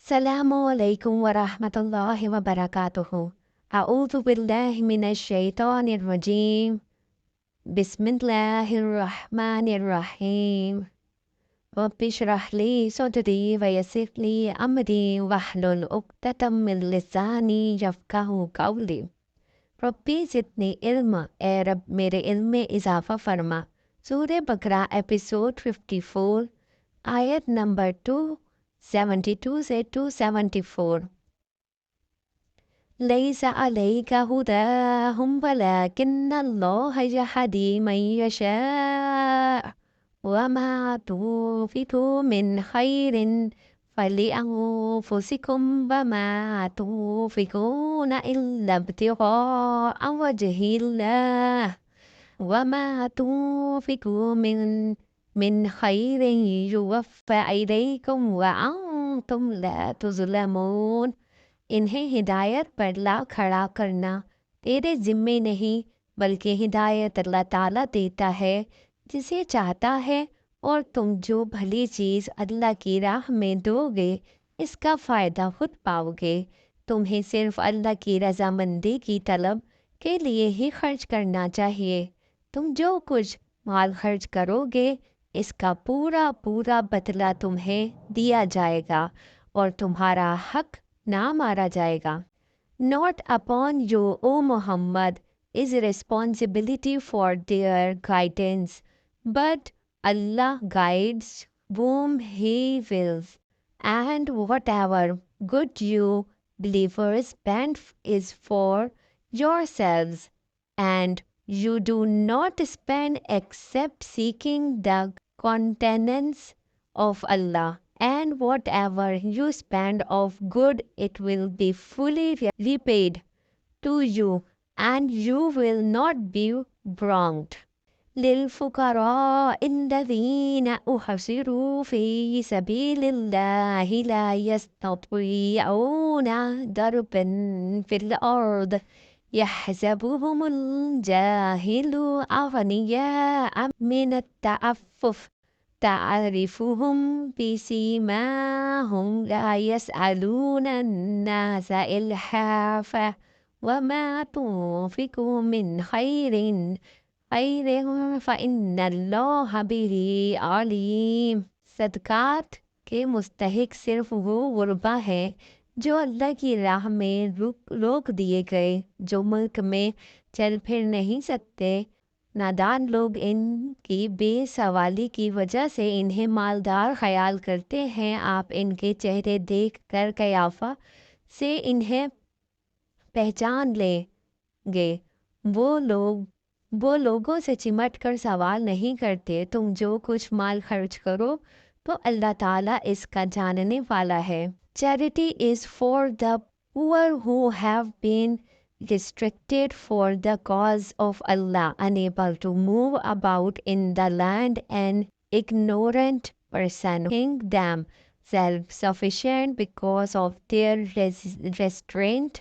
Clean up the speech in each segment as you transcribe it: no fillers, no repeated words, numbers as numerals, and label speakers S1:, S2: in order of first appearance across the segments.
S1: السلام علیکم ورحمۃ اللہ وبرکاتہ۔ اعوذ باللہ من الشیطان الرجیم، بسم اللہ الرحمن الرحیم۔ رب اشرح لی صدری ویسر لی امری واحلل عقدۃ من لسانی یفقہوا قولی۔ ربی زدنی علم، اے رب میرے علم میں اضافہ فرما۔ سورہ بقرہ ایپیسوڈ 54، آیت نمبر 272 سے 274۔ لیس علیک ھداھم ولکن اللہ یہدی من یشاء وما تنفقوا من خیر فلانفسکم وما تنفقون الا ابتغاء وجہ اللہ وما تنفقوا من خیر یوفی الیکم وانتم لا تظلمون۔ انہیں ہدایت پر لا کھڑا کرنا تیرے ذمے نہیں، بلکہ ہدایت اللہ تعالیٰ دیتا ہے جسے چاہتا ہے، اور تم جو بھلی چیز اللہ کی راہ میں دو گے اس کا فائدہ خود پاؤ گے۔ تمہیں صرف اللہ کی رضامندی کی طلب کے لیے ہی خرچ کرنا چاہیے۔ تم جو کچھ مال خرچ کرو گے اس کا پورا بدلہ تمہیں دیا جائے گا اور تمہارا حق نہ مارا جائے گا۔ Not upon you, O Muhammad, is responsibility for their guidance, but Allah guides whom He wills, and whatever good you believers spend is for yourselves, and you do not spend except seeking the countenance of Allah, and whatever you spend of good it will be fully repaid to you, and you will not be wronged. للفقراء الذين أحصروا في سبيل الله لا يستطيعون ضربا في الأرض يحسبهم الجاهل أغنياء من التعفف تعرفهم بسيماهم لا يسألون الناس إلحافا وما تنفقوا من خير فإن اللہ بہ علیم۔ صدقات کے مستحق صرف وہ غربا ہیں جو اللہ کی راہ میں روک دیے گئے، جو ملک میں چل پھر نہیں سکتے۔ نادان لوگ ان کی بے سوالی کی وجہ سے انہیں مالدار خیال کرتے ہیں۔ آپ ان کے چہرے دیکھ کر قیافہ سے انہیں پہچان لیں گے۔ وہ لوگوں سے چمٹ کر سوال نہیں کرتے۔ تم جو کچھ مال خرچ کرو تو اللہ تعالیٰ اس کا جاننے والا ہے۔ Charity is for the poor who have been restricted for the cause of Allah, unable to move about in the land, and ignorant person think them self-sufficient because of their restraint.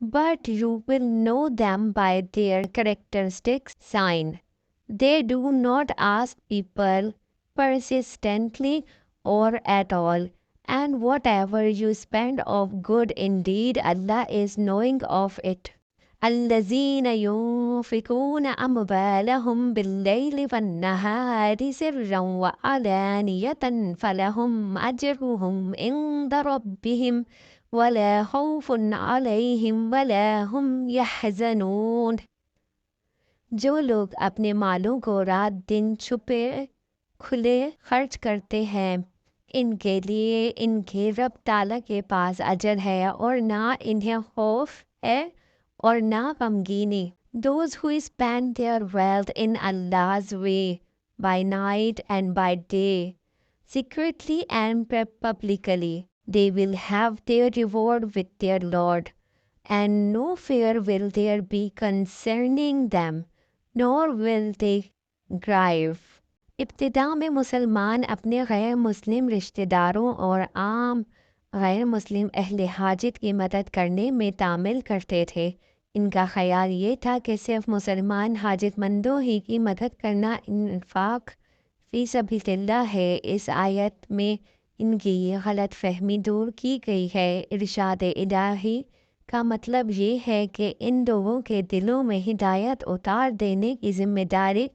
S1: But you will know them by their characteristic sign. They do not ask people persistently or at all, and whatever you spend of good indeed Allah is knowing of it. الذين ينفقون أموالهم بالليل والنهار سرا وعلانية فلهم أجرهم عند ربهم ولا خوف علیہم ولا ہم یحزنون۔ جو لوگ اپنے مالوں کو رات دن چھپے کھلے خرچ کرتے ہیں ان کے لیے ان کے رب تعالیٰ کے پاس اجر ہے، اور نہ انہیں خوف ہے اور نہ غمگینی۔ Those who spend their wealth in Allah's way by night and by day, secretly and publicly, they will have their reward with their Lord, and no fear will there be concerning them, nor will they grieve. ابتدا میں مسلمان اپنے غیر مسلم رشتہ داروں اور عام غیر مسلم اہل حاجت کی مدد کرنے میں تعمیل کرتے تھے۔ ان کا خیال یہ تھا کہ صرف مسلمان حاجت مندوں ہی کی مدد کرنا انفاق فی سبیل اللہ ہے۔ اس آیت میں ان کی یہ غلط فہمی دور کی گئی ہے۔ ارشاد الہی کا مطلب یہ ہے کہ ان لوگوں کے دلوں میں ہدایت اتار دینے کی ذمہ داری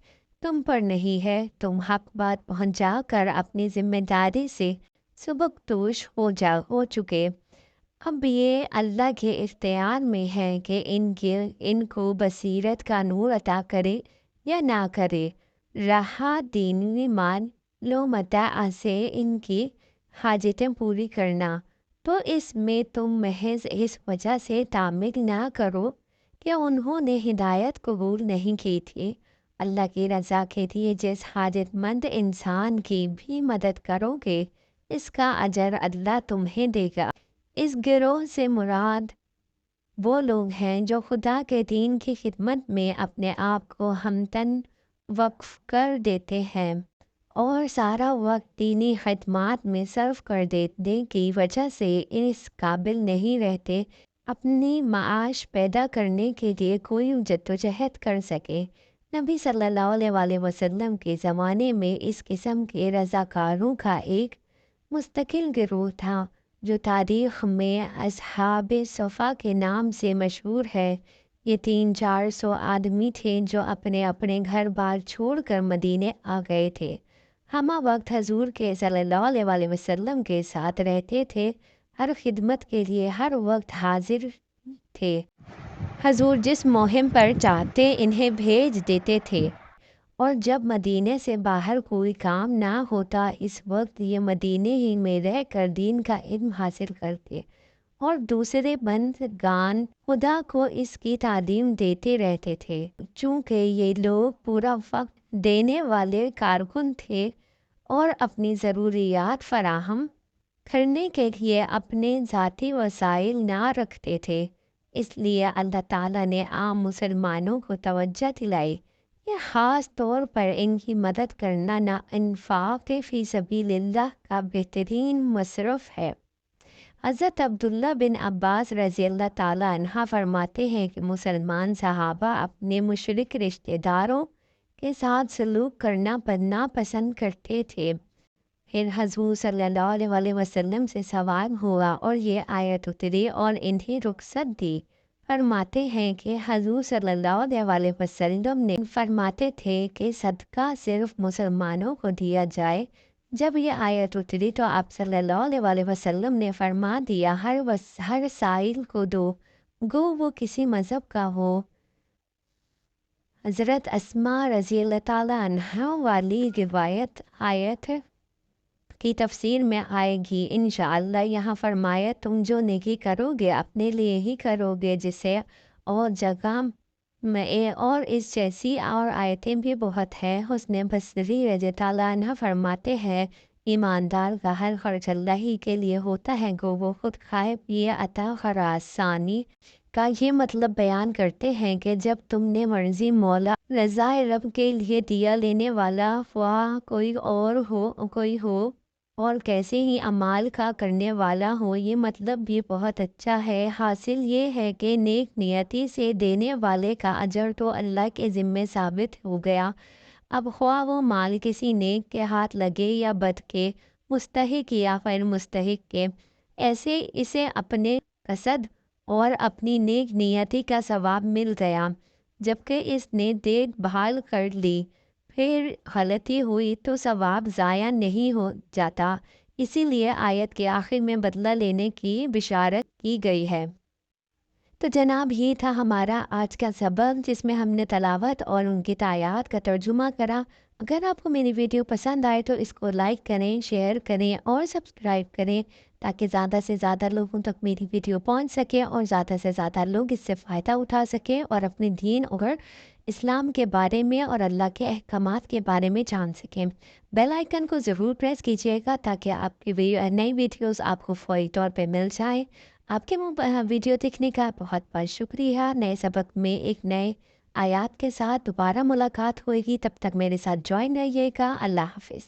S1: تم پر نہیں ہے۔ تم حق بات پہنچا کر اپنی ذمہ داری سے سبکدوش ہو چکے۔ اب یہ اللہ کے اختیار میں ہے کہ ان کو بصیرت کا نور عطا کرے یا نہ کرے۔ رہا دینی مان لو متاع سے ان کی حاجتیں پوری کرنا، تو اس میں تم محض اس وجہ سے تعمیل نہ کرو کہ انہوں نے ہدایت قبول نہیں کی تھی۔ اللہ کی رضا کے لیے جس حاجت مند انسان کی بھی مدد کرو گے، اس کا اجر اللہ تمہیں دے گا۔ اس گروہ سے مراد وہ لوگ ہیں جو خدا کے دین کی خدمت میں اپنے آپ کو ہمتن وقف کر دیتے ہیں اور سارا وقت دینی خدمات میں صرف کر دینے کی وجہ سے اس قابل نہیں رہتے اپنی معاش پیدا کرنے کے لیے کوئی جدوجہد کر سکے۔ نبی صلی اللہ علیہ وسلم کے زمانے میں اس قسم کے رضاکاروں کا ایک مستقل گروہ تھا جو تاریخ میں اصحاب صفا کے نام سے مشہور ہے۔ یہ 300-400 آدمی تھے جو اپنے اپنے گھر بار چھوڑ کر مدینے آ گئے تھے۔ ہمہ وقت حضور کے صلی اللہ علیہ وسلم کے ساتھ رہتے تھے، ہر خدمت کے لیے ہر وقت حاضر تھے۔ حضور جس مہم پر چاہتے انہیں بھیج دیتے تھے، اور جب مدینے سے باہر کوئی کام نہ ہوتا اس وقت یہ مدینے ہی میں رہ کر دین کا علم حاصل کرتے اور دوسرے بندگان خدا کو اس کی تعلیم دیتے رہتے تھے۔ چونکہ یہ لوگ پورا وقت دینے والے کارکن تھے اور اپنی ضروریات فراہم کرنے کے لیے اپنے ذاتی وسائل نہ رکھتے تھے، اس لیے اللہ تعالیٰ نے عام مسلمانوں کو توجہ دلائی۔ یہ خاص طور پر ان کی مدد کرنا نہ انفاق فی سبیل اللہ کا بہترین مصرف ہے۔ حضرت عبداللہ بن عباس رضی اللہ تعالیٰ عنہ فرماتے ہیں کہ مسلمان صحابہ اپنے مشرک رشتہ داروں کے ساتھ سلوک کرنا ناپسند کرتے تھے۔ پھر حضور صلی اللہ علیہ وسلم سے سوال ہوا اور یہ آیت اتری اور انہیں رخصت دی۔ فرماتے ہیں کہ حضور صلی اللہ علیہ وسلم نے فرماتے تھے کہ صدقہ صرف مسلمانوں کو دیا جائے۔ جب یہ آیت اتری تو آپ صلی اللہ علیہ وسلم نے فرما دیا ہر سائل کو دو، گو وہ کسی مذہب کا ہو۔ حضرت اسماء رضی اللہ تعالیٰ عنہ والی روایت آیت کی تفسیر میں آئے گی انشاءاللہ۔ یہاں فرمایا تم جو نیکی کرو گے اپنے لیے ہی کرو گے، جسے اور جگہ میں اور اس جیسی اور آیتیں بھی بہت ہیں۔ حسن بصری رضی اللہ عنہ فرماتے ہیں ایماندار کا ہر خرچ اللہ ہی کے لیے ہوتا ہے، گو وہ خود کھائے پیے عطا خراسانی کا یہ مطلب بیان کرتے ہیں کہ جب تم نے مرضی مولا رضا رب کے لیے دیا لینے والا خواہ کوئی ہو اور کیسے ہی اعمال کا کرنے والا ہو، یہ مطلب بھی بہت اچھا ہے۔ حاصل یہ ہے کہ نیک نیتی سے دینے والے کا اجر تو اللہ کے ذمے ثابت ہو گیا، اب خواہ وہ مال کسی نیک کے ہاتھ لگے یا بد کے، مستحق یا غیر مستحق کے، ایسے اسے اپنے قصد اور اپنی نیک نیتی کا ثواب مل گیا۔ جبکہ اس نے دیکھ بھال کر لی پھر غلطی ہوئی تو ثواب ضائع نہیں ہو جاتا، اسی لیے آیت کے آخر میں بدلہ لینے کی بشارت کی گئی ہے۔ تو جناب یہ تھا ہمارا آج کا سبق جس میں ہم نے تلاوت اور ان کی آیات کا ترجمہ کرا۔ اگر آپ کو میری ویڈیو پسند آئے تو اس کو لائک کریں، شیئر کریں اور سبسکرائب کریں تاکہ زیادہ سے زیادہ لوگوں تک میری ویڈیو پہنچ سکے اور زیادہ سے زیادہ لوگ اس سے فائدہ اٹھا سکیں اور اپنے دین اور اسلام کے بارے میں اور اللہ کے احکامات کے بارے میں جان سکیں۔ بیل آئیکن کو ضرور پریس کیجیے گا تاکہ آپ کی نئی ویڈیوز آپ کو فوری طور پہ مل جائیں۔ آپ کے ویڈیو دیکھنے کا بہت بہت شکریہ۔ نئے سبق میں ایک نئے آیات کے ساتھ دوبارہ ملاقات ہوئے گی، تب تک میرے ساتھ جوائن رہیے گا۔ اللہ حافظ۔